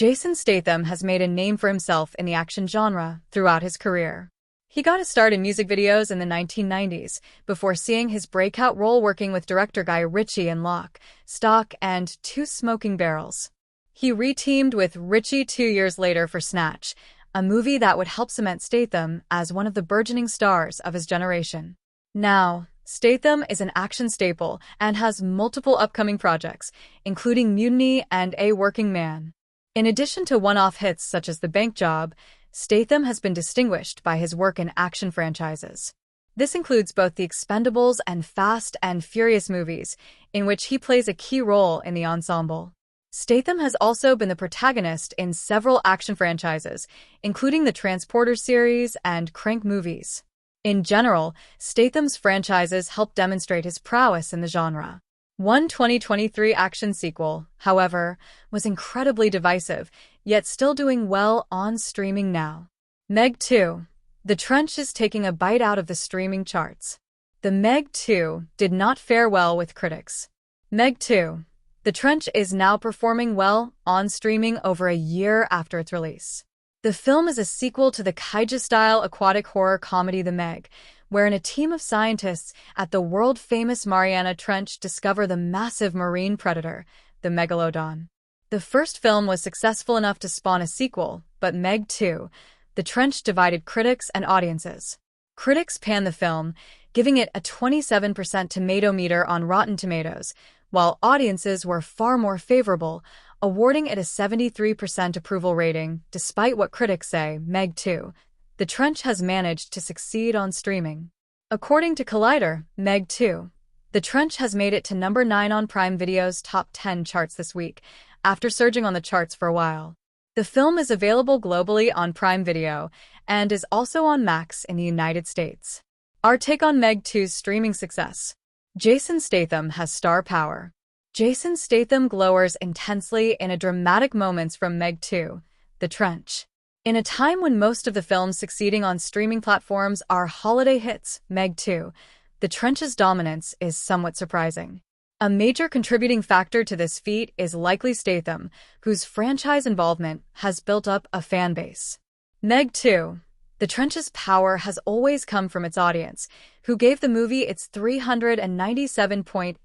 Jason Statham has made a name for himself in the action genre throughout his career. He got his start in music videos in the 1990s, before seeing his breakout role working with director Guy Ritchie in Lock, Stock, and Two Smoking Barrels. He re-teamed with Ritchie 2 years later for Snatch, a movie that would help cement Statham as one of the burgeoning stars of his generation. Now, Statham is an action staple and has multiple upcoming projects, including Mutiny and A Working Man. In addition to one-off hits such as The Bank Job, Statham has been distinguished by his work in action franchises. This includes both the Expendables and Fast and Furious movies, in which he plays a key role in the ensemble. Statham has also been the protagonist in several action franchises, including the Transporter series and Crank movies. In general, Statham's franchises help demonstrate his prowess in the genre. One 2023 action sequel, however, was incredibly divisive, yet still doing well on streaming now. Meg 2. The Trench is taking a bite out of the streaming charts. The Meg 2 did not fare well with critics. Meg 2. The Trench is now performing well on streaming over a year after its release. The film is a sequel to the kaiju-style aquatic horror comedy The Meg, wherein a team of scientists at the world-famous Mariana Trench discover the massive marine predator, the megalodon. The first film was successful enough to spawn a sequel, but Meg 2, The Trench divided critics and audiences. Critics panned the film, giving it a 27% tomato meter on Rotten Tomatoes, while audiences were far more favorable, awarding it a 73% approval rating. Despite what critics say, Meg 2, The Trench has managed to succeed on streaming. According to Collider, Meg 2, The Trench has made it to number 9 on Prime Video's top 10 charts this week, after surging on the charts for a while. The film is available globally on Prime Video and is also on Max in the United States. Our take on Meg 2's streaming success. Jason Statham has star power. Jason Statham glowers intensely in dramatic moments from Meg 2, The Trench. In a time when most of the films succeeding on streaming platforms are holiday hits, Meg 2, The Trench's dominance is somewhat surprising. A major contributing factor to this feat is likely Statham, whose franchise involvement has built up a fan base. Meg 2, The Trench's power has always come from its audience, who gave the movie its $397.8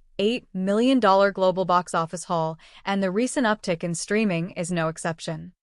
million global box office haul, and the recent uptick in streaming is no exception.